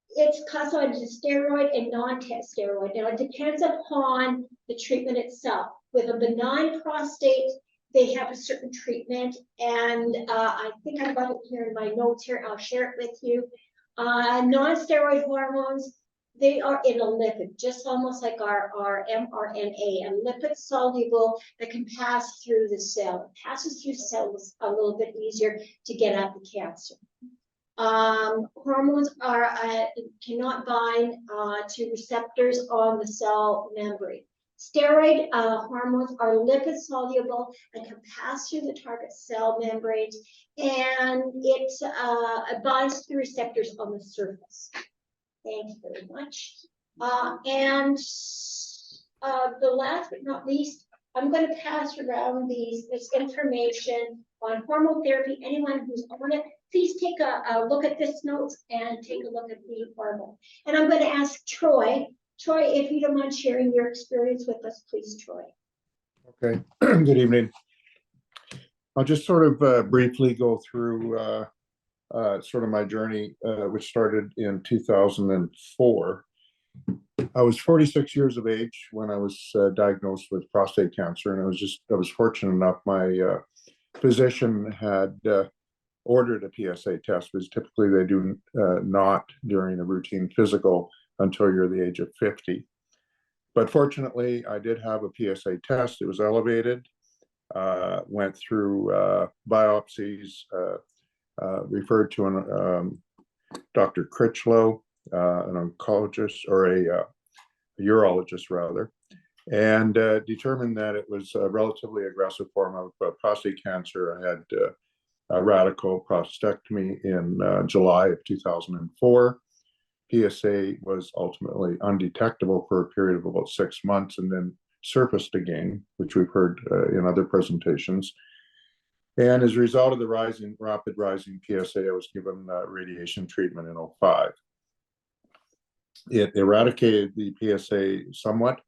it's classified as a steroid and non-steroid. Now it depends upon the treatment itself. With a benign prostate, they have a certain treatment, and I think I've got it here in my notes here. I'll share it with you. Non-steroid hormones, they are in a lipid, just almost like our mRNA, a lipid soluble that can pass through the cell. It passes through cells a little bit easier to get at the cancer. Hormones cannot bind to receptors on the cell membrane. Steroid hormones are lipid soluble and can pass through the target cell membranes, and it binds to the receptors on the surface. Thank you very much. And the last but not least, I'm going to pass around this information on hormone therapy. Anyone who's on it, please take a look at this note and take a look at the hormone. And I'm going to ask Troy, if you don't mind sharing your experience with us, please, Troy. Okay, good evening. I'll just sort of briefly go through sort of my journey, which started in 2004. I was 46 years of age when I was diagnosed with prostate cancer, and I was fortunate enough. My physician had ordered a PSA test, because typically they do not during a routine physical until you're the age of 50. But fortunately, I did have a PSA test. It was elevated, went through biopsies, referred to Dr. Critchlow, an oncologist, or a urologist rather, and determined that it was a relatively aggressive form of prostate cancer. I had a radical prostatectomy in July of 2004. PSA was ultimately undetectable for a period of about 6 months, and then surfaced again, which we've heard in other presentations. And as a result of the rapid rising PSA, I was given radiation treatment in 2005. It eradicated the PSA somewhat,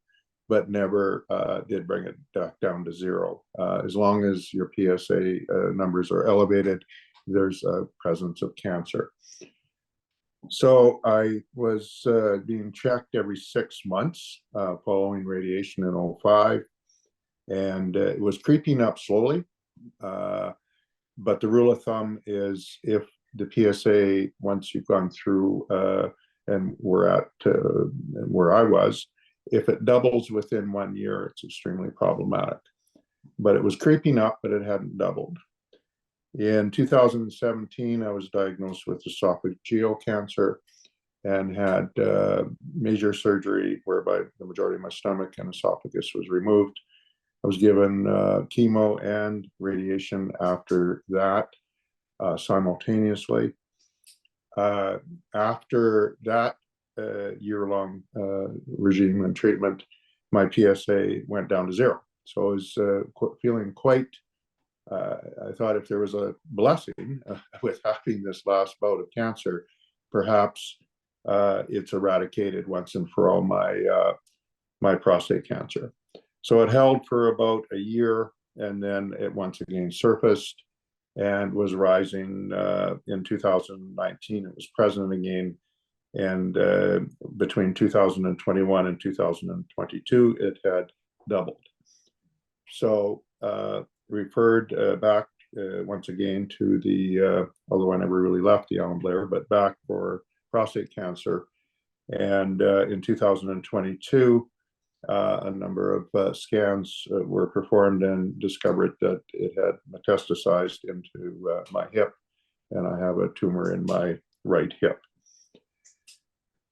but never did bring it back down to zero. As long as your PSA numbers are elevated, there's a presence of cancer. So I was being checked every 6 months following radiation in 2005, and it was creeping up slowly. But the rule of thumb is, if the PSA, once you've gone through and we're at where I was, if it doubles within 1 year, it's extremely problematic. But it was creeping up, but it hadn't doubled. In 2017, I was diagnosed with esophageal cancer and had major surgery whereby the majority of my stomach and esophagus was removed. I was given chemo and radiation after that simultaneously. After that year-long regime and treatment, my PSA went down to zero. So I was feeling quite, I thought if there was a blessing with having this last bout of cancer, perhaps it's eradicated once and for all my prostate cancer. So it held for about a year, and then it once again surfaced and was rising. In 2019, it was present again. And between 2021 and 2022, it had doubled. So referred back once again to the, although I never really left the Alan Blair, but back for prostate cancer. And in 2022, a number of scans were performed and discovered that it had metastasized into my hip, and I have a tumor in my right hip.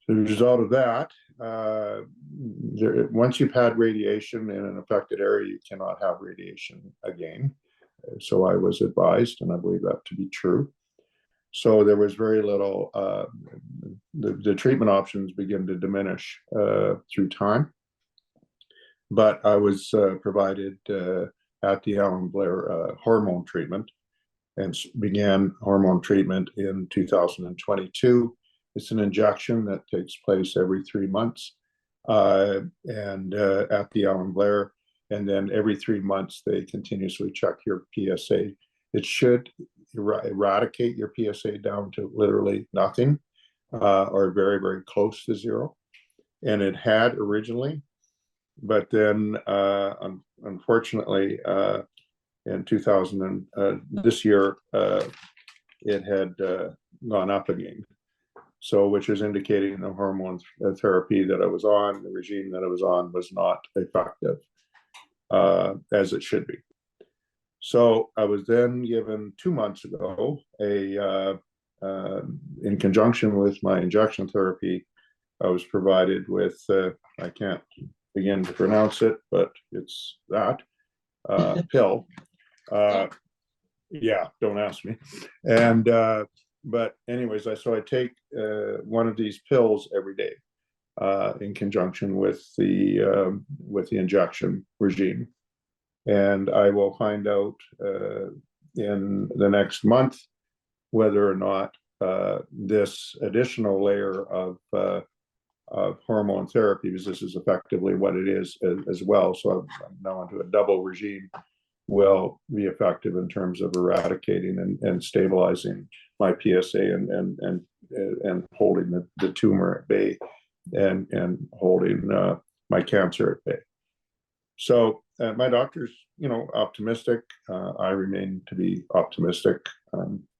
the result of that, once you've had radiation in an affected area, you cannot have radiation again. So I was advised, and I believe that to be true. So there was very little, the treatment options begin to diminish through time. But I was provided at the Alan Blair hormone treatment, and began hormone treatment in 2022. It's an injection that takes place every 3 months, and at the Alan Blair, and then every 3 months they continuously check your PSA. It should eradicate your PSA down to literally nothing, or very, very close to zero. And it had originally, but then unfortunately, in this year, it had gone up again. So, which is indicating the hormone therapy that I was on, the regime that I was on, was not effective as it should be. So I was then given 2 months ago in conjunction with my injection therapy, I was provided with, I can't begin to pronounce it, but it's that pill. Yeah, don't ask me. And but anyways, so I take one of these pills every day in conjunction with the injection regime, and I will find out in the next month whether or not this additional layer of hormone therapy, because this is effectively what it is as well. So I'm now onto a double regime, will be effective in terms of eradicating and stabilizing my PSA and holding the tumor at bay and holding my cancer at bay. So my doctor's, optimistic. I remain to be optimistic.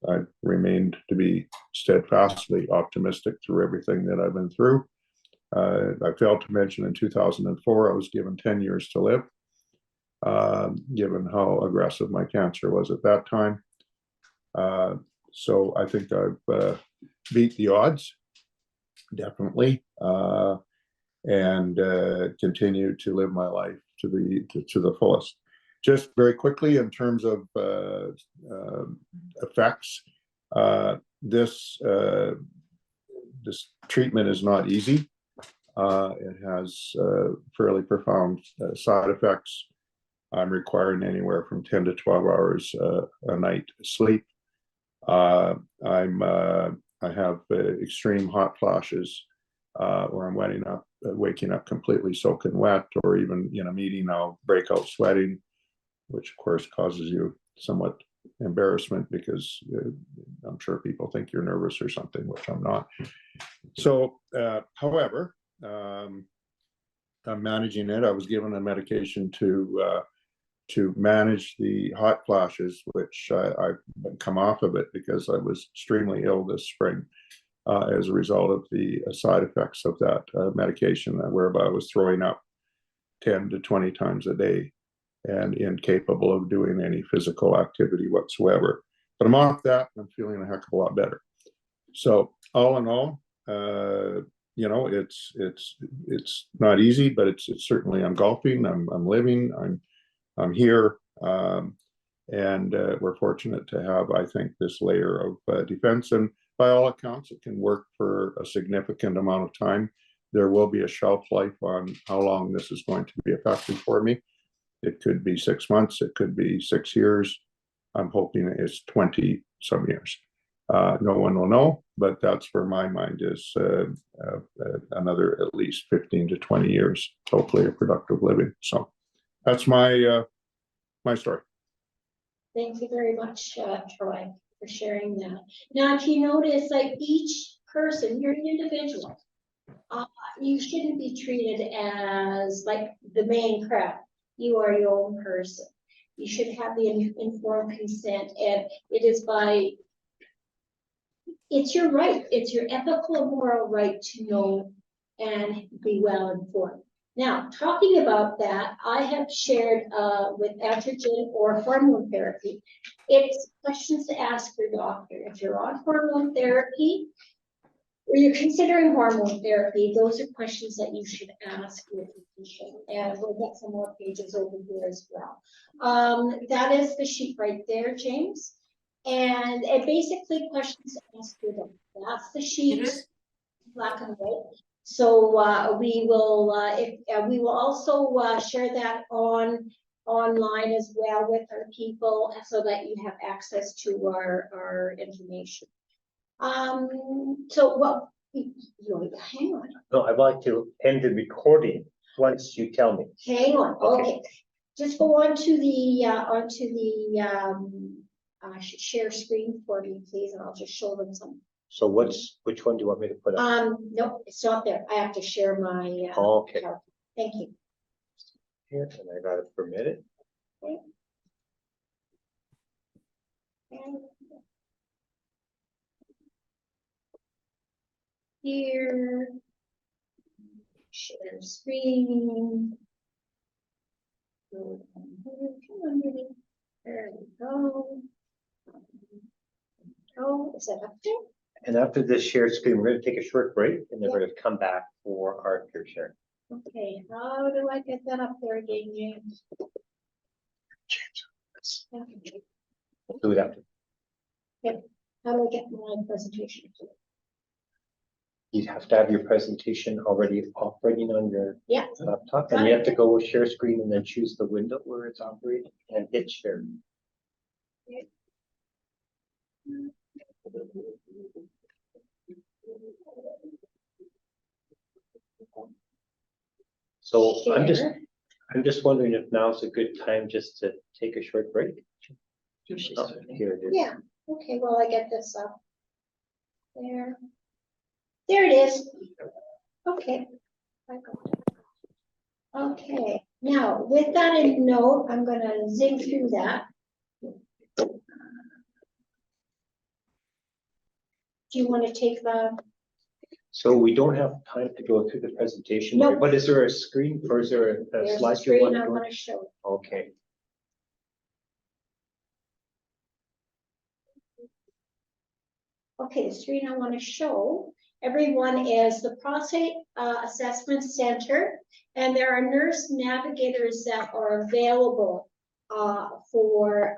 I remained to be steadfastly optimistic through everything that I've been through. I failed to mention in 2004, I was given 10 years to live, given how aggressive my cancer was at that time. So I think I've beat the odds, definitely, and continue to live my life to the fullest. Just very quickly, in terms of effects, this treatment is not easy. It has fairly profound side effects. I'm requiring anywhere from 10 to 12 hours a night sleep. I have extreme hot flashes where I'm waking up completely soaking wet, or even in a meeting I'll break out sweating, which of course causes you somewhat embarrassment, because I'm sure people think you're nervous or something, which I'm not. So, however, I'm managing it. I was given a medication to manage the hot flashes, which I've come off of it because I was extremely ill this spring as a result of the side effects of that medication, whereby I was throwing up 10 to 20 times a day and incapable of doing any physical activity whatsoever. But I'm off that, and I'm feeling a heck of a lot better. So all in all, it's not easy, but it's certainly engulfing. I'm living. I'm here, and we're fortunate to have, I think, this layer of defense. And by all accounts, it can work for a significant amount of time. There will be a shelf life on how long this is going to be effective for me. It could be 6 months. It could be 6 years. I'm hoping it's 20 some years. No one will know, but that's where my mind is, another at least 15 to 20 years, hopefully, of productive living. So that's my story. Thank you very much, Troy, for sharing that. Now, if you notice, like each person, you're an individual. You shouldn't be treated as like the main crowd. You are your own person. You should have the informed consent, and it's your right. It's your ethical and moral right to know and be well informed. Now, talking about that, I have shared with estrogen or hormone therapy. It's questions to ask your doctor. If you're on hormone therapy, When you're considering hormone therapy, those are questions that you should ask your physician, and we'll get some more pages over here as well. That is the sheet right there, James. And it basically questions asked through them. That's the sheet, black and white. So we will also share that online as well with our people, so that you have access to our information. So what, hang on, No, I'd like to end the recording once you tell me. hang on, Okay. okay. Just go on to the share screen for me, please, and I'll just show them some. So which one do you want me to put up? No, it's not there. I have to share my. Okay. PowerPoint. Thank you. Here, and I got it permitted. And here, share screen. Come on, baby. There we go. Oh, is that up there? And after this shared screen, we're going to take a short break and then we're going to come back for our peer share. Okay, how do I get that up there again, James? We'll do it after. How do I get my presentation? You have to have your presentation already operating on your Yeah. laptop, and you have to go share screen and then choose the window where it's operating and hit share. So I'm just wondering if now's a good time just to take a short break. Oh, here it is. Yeah, okay, well, I get this up. There. There it is. Okay. I got it. Okay, now with that in note, I'm gonna zing through that. Do you want to take the? So we don't have time to go through the presentation, Nope. but is there a screen or is there a There's slide the you want screen I to want to show. go? Okay. Okay, the screen I want to show everyone is the Prostate Assessment Center, and there are nurse navigators that are available for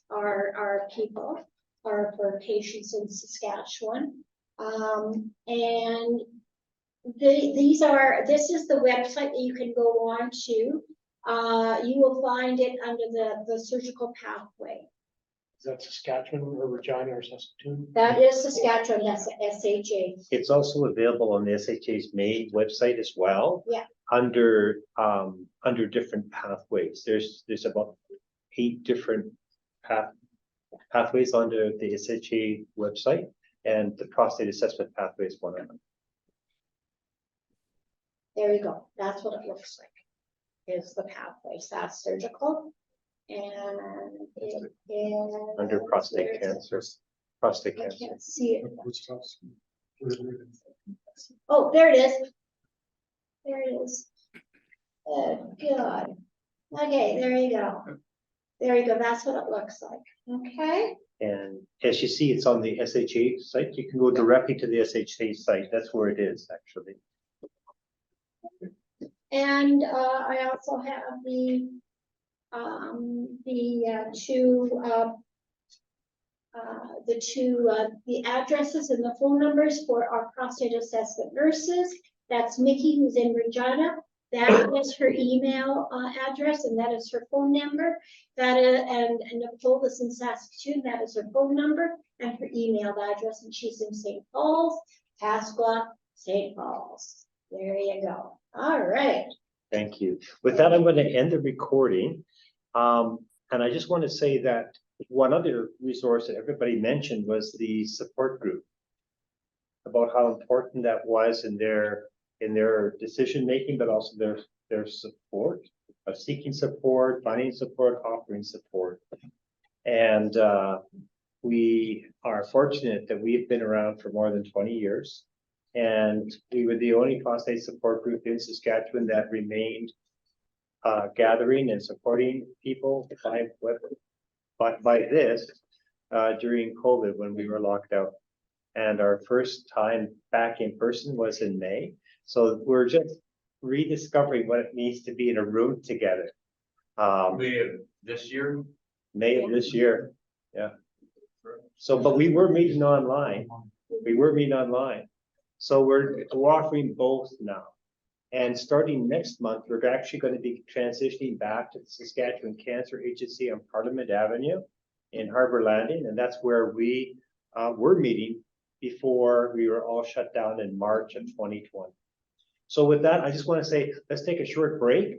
our people, or for patients in Saskatchewan. And this is the website that you can go on to. You will find it under the surgical pathway. Is that Saskatchewan or Regina or Saskatoon? That is Saskatchewan, that's the SHA. It's also available on the SHA's main website as well. Yeah. Under different pathways. There's about 8 different pathways under the SHA website, and the prostate assessment pathway is one of them. There you go. That's what it looks like. Is the pathways. That's surgical. And it is Under prostate cancer. Prostate I cancer. can't see it. Oh, there it is. There it is. Good. Okay, there you go. There you go. That's what it looks like. Okay. And as you see, it's on the SHA site. You can go directly to the SHA site. That's where it is, actually. And I also have the addresses and the phone numbers for our prostate assessment nurses. That's Mickey, who's in Regina. That is her email address, and that is her phone number. That is, and Nicole is in Saskatoon. That is her phone number and her email address, and she's in St. Paul's, Pasqua, St. Paul's. There you go. All right. Thank you. With that, I'm going to end the recording. And I just want to say that one other resource that everybody mentioned was the support group, about how important that was in their decision making, but also their support of seeking support, finding support, offering support. And we are fortunate that we've been around for more than 20 years. And we were the only prostate support group in Saskatchewan that remained gathering and supporting people by this during COVID when we were locked out. And our first time back in person was in May. So we're just rediscovering what it means to be in a room together. This year? May of this year, yeah. So, but we were meeting online. So we're offering both now. And starting next month, we're actually going to be transitioning back to the Saskatchewan Cancer Agency on Parliament Avenue in Harbour Landing. And that's where we were meeting before we were all shut down in March of 2020. So with that, I just want to say, let's take a short break.